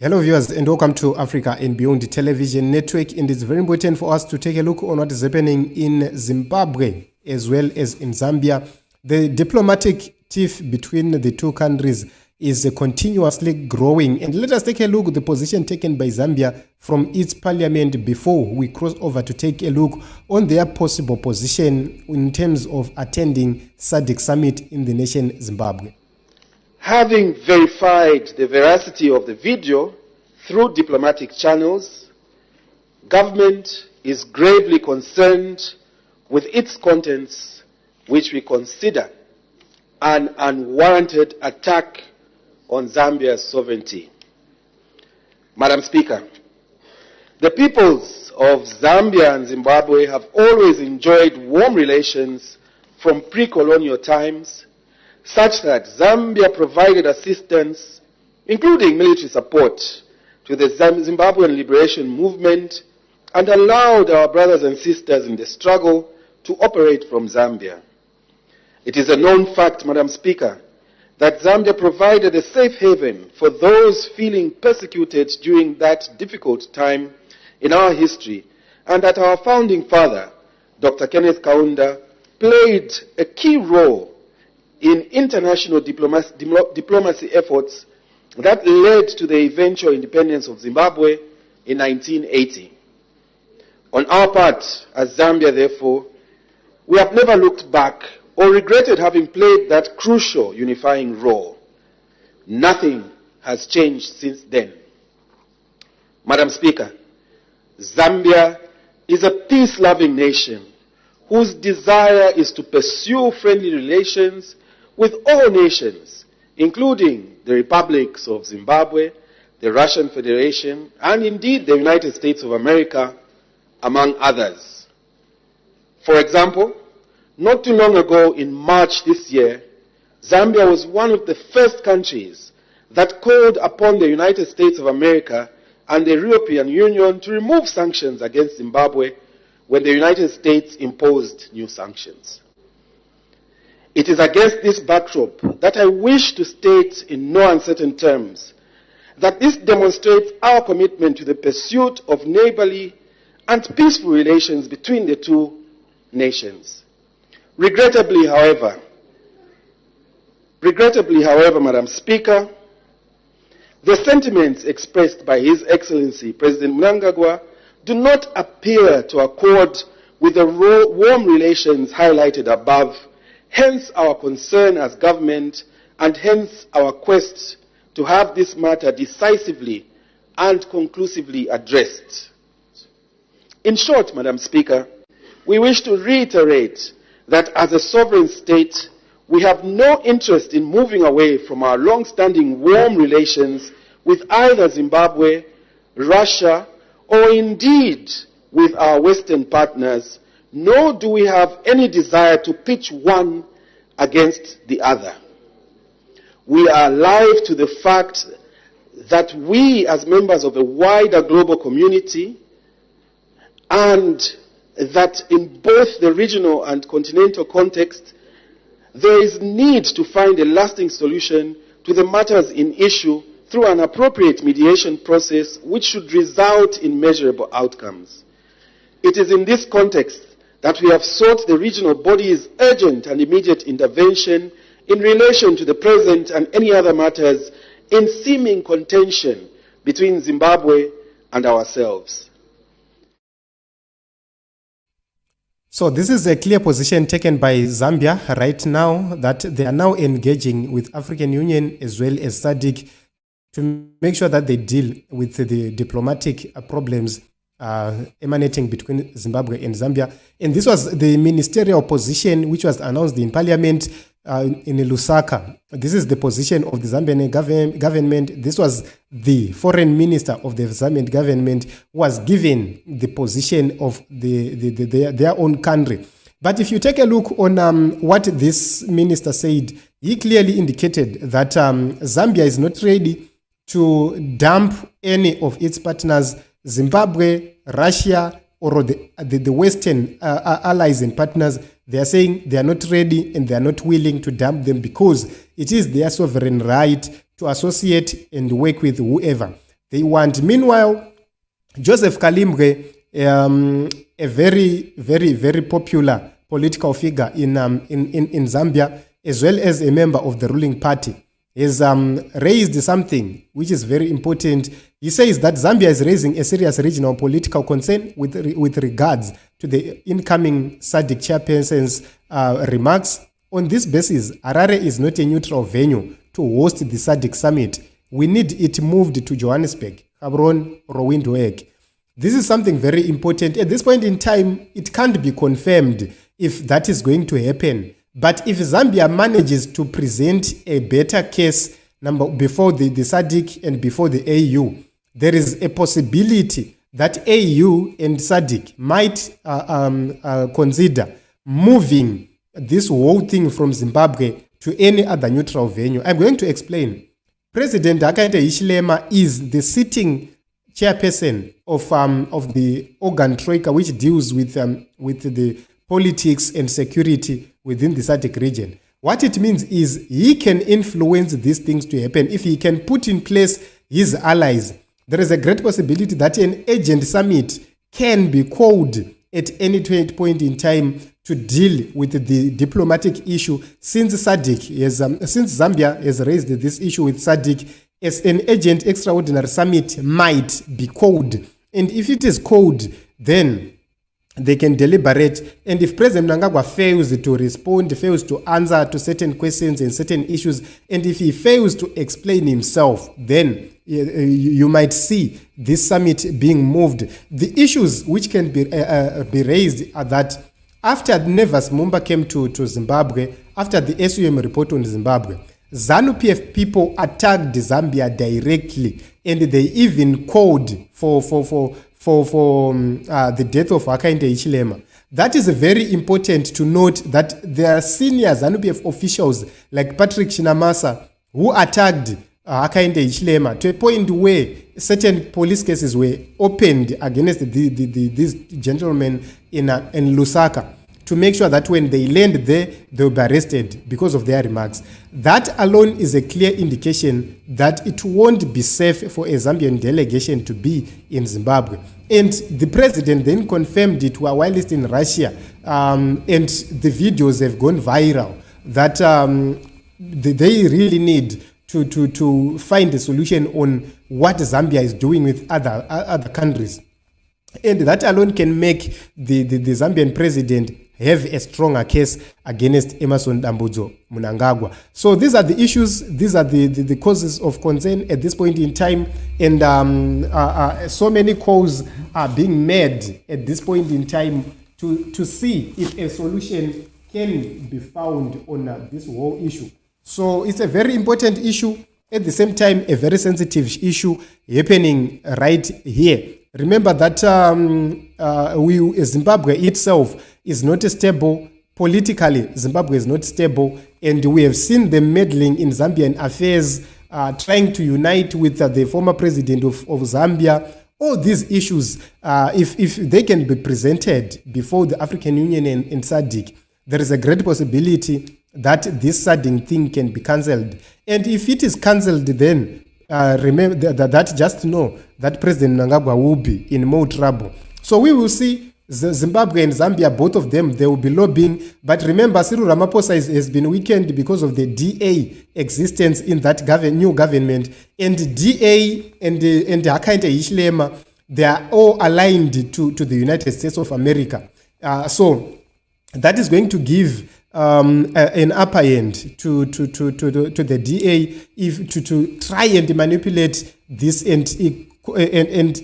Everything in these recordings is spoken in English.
Hello viewers and welcome to Africa and Beyond Television Network, and it's very important for us to take a look on what is happening in Zimbabwe as well as in Zambia. The diplomatic tiff between the two countries is continuously growing, and let us take a look at the position taken by Zambia from its parliament before we cross over to take a look on their possible position in terms of attending Sadc summit in the nation Zimbabwe. Having verified the veracity of the video through diplomatic channels, government is gravely concerned with its contents, which we consider an unwarranted attack on Zambia's sovereignty. Madam Speaker, the peoples of Zambia and Zimbabwe have always enjoyed warm relations from pre-colonial times, such that Zambia provided assistance, including military support, to the Zimbabwean liberation movement and allowed our brothers and sisters in the struggle to operate from Zambia. It is a known fact, Madam Speaker, that Zambia provided a safe haven for those feeling persecuted during that difficult time in our history, and that our founding father, Dr. Kenneth Kaunda, played a key role in international diplomacy efforts that led to the eventual independence of Zimbabwe in 1980. On our part, as Zambia, therefore, we have never looked back or regretted having played that crucial unifying role. Nothing has changed since then. Madam Speaker, Zambia is a peace-loving nation whose desire is to pursue friendly relations with all nations, including the republics of Zimbabwe, the Russian Federation, and indeed the United States of America, among others. For example, not too long ago in March this year, Zambia was one of the first countries that called upon the United States of America and the European Union to remove sanctions against Zimbabwe when the United States imposed new sanctions. It is against this backdrop that I wish to state in no uncertain terms that this demonstrates our commitment to the pursuit of neighborly and peaceful relations between the two nations. Regrettably, however, Madam Speaker, the sentiments expressed by His Excellency President Mnangagwa do not appear to accord with the warm relations highlighted above. Hence our concern as government, and hence our quest to have this matter decisively and conclusively addressed. In short, Madam Speaker, we wish to reiterate that as a sovereign state, we have no interest in moving away from our long-standing warm relations with either Zimbabwe, Russia, or indeed with our Western partners, nor do we have any desire to pitch one against the other. We are alive to the fact that we, as members of a wider global community, and that in both the regional and continental context, there is need to find a lasting solution to the matters in issue through an appropriate mediation process which should result in measurable outcomes. It is in this context that we have sought the regional body's urgent and immediate intervention in relation to the present and any other matters in seeming contention between Zimbabwe and ourselves. So this is a clear position taken by Zambia right now, that they are now engaging with African Union as well as Sadc to make sure that they deal with the diplomatic problems emanating between Zimbabwe and Zambia. And this was the ministerial position which was announced in Parliament in Lusaka. This is the position of the Zambian government. This was the foreign minister of the Zambian government who was given the position of their own country. But if you take a look on what this minister said, he clearly indicated that Zambia is not ready to dump any of its partners, Zimbabwe, Russia, or the Western allies and partners. They are saying they are not ready and they are not willing to dump them because it is their sovereign right to associate and work with whoever. they want. Meanwhile, Joseph Kalimbwe, a very, very, very popular political figure in Zambia, as well as a member of the ruling party, has raised something which is very important. He says that Zambia is raising a serious regional political concern with regards to the incoming Sadc chairperson's remarks. On this basis, Harare is not a neutral venue to host the Sadc summit. We need it moved to Johannesburg, Gaborone, or Windhoek. This is something very important. At this point in time, it can't be confirmed if that is going to happen. But if Zambia manages to present a better case before the Sadc and before the AU, there is a possibility that AU and Sadc might consider moving this whole thing from Zimbabwe to any other neutral venue. I'm going to explain. President Hakainde Hichilema is the sitting chairperson of the organ troika, which deals with the politics and security within the Sadc region. What it means is he can influence these things to happen. If he can put in place his allies, there is a great possibility that an agent summit can be called at any point in time to deal with the diplomatic issue, since Zambia has raised this issue with Sadc, as an agent extraordinary summit might be called. And if it is called, then they can deliberate. And if President Mnangagwa fails to respond, fails to answer to certain questions and certain issues, and if he fails to explain himself, then you might see this summit being moved. The issues which can be raised are that after Nevas Mumba came to Zimbabwe, after the SUM report on Zimbabwe, ZANU-PF people attacked Zambia directly, and they even called for the death of Hakainde Hichilema. That is very important to note, that there are senior ZANU-PF officials like Patrick Chinamasa who attacked Hakainde Hichilema to a point where certain police cases were opened against these gentlemen in Lusaka, to make sure that when they land there, they'll be arrested because of their remarks. That alone is a clear indication that it won't be safe for a Zambian delegation to be in Zimbabwe. And the president then confirmed it while he's in Russia, and the videos have gone viral, that they really need to find a solution on what Zambia is doing with other countries. And that alone can make the Zambian president have a stronger case against Emmerson Dambudzo Mnangagwa. So these are the issues, these are the causes of concern at this point in time, and so many calls are being made at this point in time to see if a solution can be found on this whole issue. So it's a very important issue, at the same time a very sensitive issue happening right here. Remember that Zimbabwe itself is not stable. Politically, Zimbabwe is not stable, and we have seen them meddling in Zambian affairs, trying to unite with the former president of Zambia. All these issues, if they can be presented before the African Union and Sadc, there is a great possibility that this Sadc thing can be cancelled. And if it is cancelled, then remember that just know that President Mnangagwa will be in more trouble. So we will see Zimbabwe and Zambia, both of them, they will be lobbying. But remember, Cyril Ramaphosa has been weakened because of the DA existence in that new government. And DA and Hakainde Hichilema, they are all aligned to the United States of America. So that is going to give an upper end to the DA to try and manipulate this and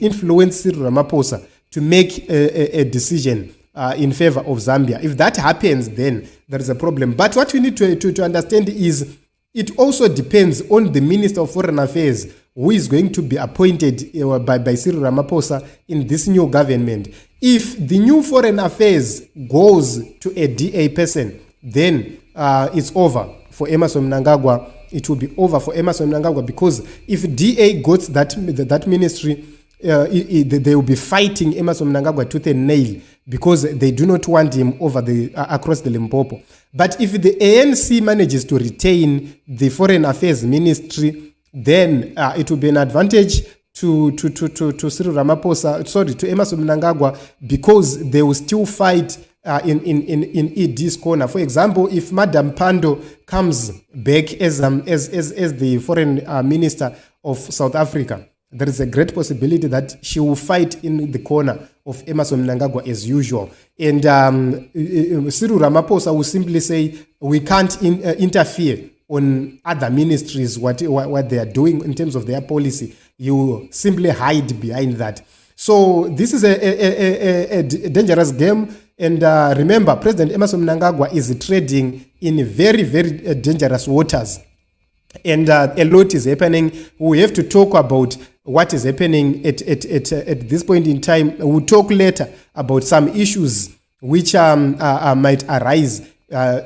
influence Cyril Ramaphosa to make a decision in favor of Zambia. If that happens, then there is a problem. But what we need to understand is it also depends on the Minister of Foreign Affairs, who is going to be appointed by Cyril Ramaphosa in this new government. If the new Foreign Affairs goes to a DA person, then it's over for Emmerson Mnangagwa. It will be over for Emmerson Mnangagwa, because if DA got that ministry, they will be fighting Emmerson Mnangagwa tooth and nail, because they do not want him over across the Limpopo. But if the ANC manages to retain the Foreign Affairs Ministry, then it will be an advantage to Cyril Ramaphosa, sorry, to Emmerson Mnangagwa, because they will still fight in ED's corner. For example, if Madam Pando comes back as the foreign minister of South Africa, there is a great possibility that she will fight in the corner of Emmerson Mnangagwa as usual. And Cyril Ramaphosa will simply say, we can't interfere on other ministries, what they are doing in terms of their policy. You simply hide behind that. So this is a dangerous game. And remember, President Emmerson Mnangagwa is trading in very, very dangerous waters. And a lot is happening. We have to talk about what is happening at this point in time. We'll talk later about some issues which might arise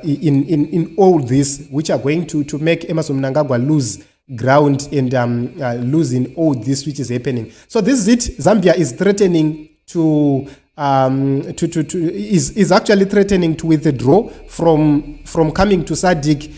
in all this, which are going to make Emmerson Mnangagwa lose ground and losing all this which is happening. So this is it. Zambia is threatening is actually threatening to withdraw from coming to Sadc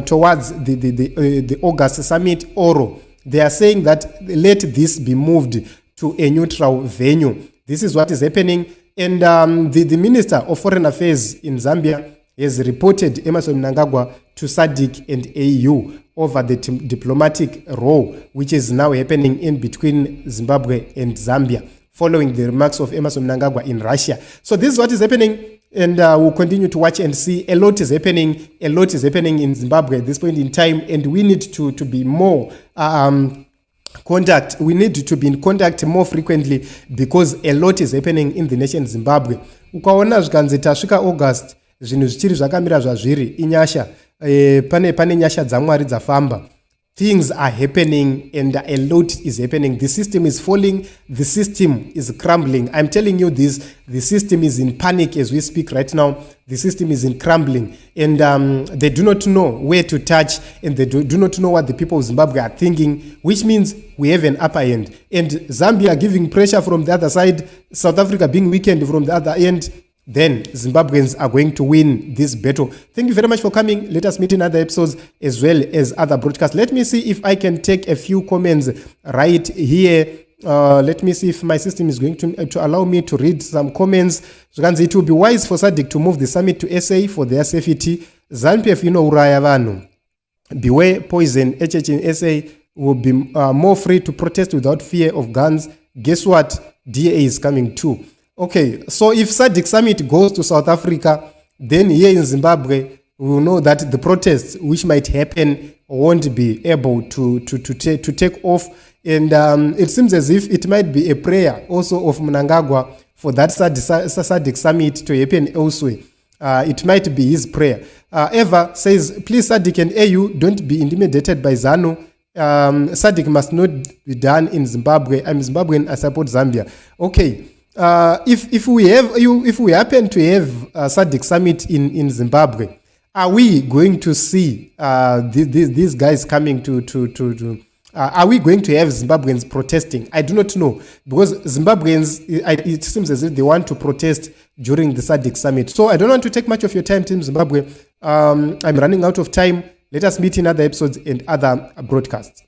towards the August summit, or they are saying that let this be moved to a neutral venue. This is what is happening. And the Minister of Foreign Affairs in Zambia has reported Emmerson Mnangagwa to Sadc and AU over the diplomatic row, which is now happening in between Zimbabwe and Zambia, following the remarks of Emmerson Mnangagwa in Russia. So this is what is happening, and we'll continue to watch and see. A lot is happening. A lot is happening in Zimbabwe at this point in time, and we need to be more contact. We need to be in contact more frequently, because a lot is happening in the nation Zimbabwe. Ukaona zvikanzi tasvika August zvinhu zvichiri zvakamira zvazviri inyasha, pane nyasha dzamwari dzafamba. Things are happening and a lot is happening. The system is falling. The system is crumbling. I'm telling you this. The system is in panic as we speak right now. The system is in crumbling. And they do not know where to touch, and they do not know what the people of Zimbabwe are thinking, which means we have an upper end. And Zambia giving pressure from the other side, South Africa being weakened from the other end, then Zimbabweans are going to win this battle. Thank you very much for coming. Let us meet in other episodes as well as other broadcasts. Let me see if I can take a few comments right here. Let me see if my system is going to allow me to read some comments. It will be wise for Sadc to move the summit to SA for their safety. ZANU-PF uraya vanhu. Beware poison. HH in SA will be more free to protest without fear of guns. Guess what? DA is coming too. Okay, so if Sadc summit goes to South Africa, then here in Zimbabwe, we will know that the protests which might happen won't be able to take off. And it seems as if it might be a prayer also of Mnangagwa for that Sadc summit to happen elsewhere. It might be his prayer. Eva says, please Sadc and AU, don't be intimidated by ZANU. Sadc must not be done in Zimbabwe. I'm Zimbabwean, I support Zambia. Okay. If we happen to have Sadc summit in Zimbabwe, are we going to see these guys coming to are we going to have Zimbabweans protesting? I do not know, because Zimbabweans, it seems as if they want to protest during the Sadc summit. So I don't want to take much of your time, Team Zimbabwe. I'm running out of time. Let us meet in other episodes and other broadcasts.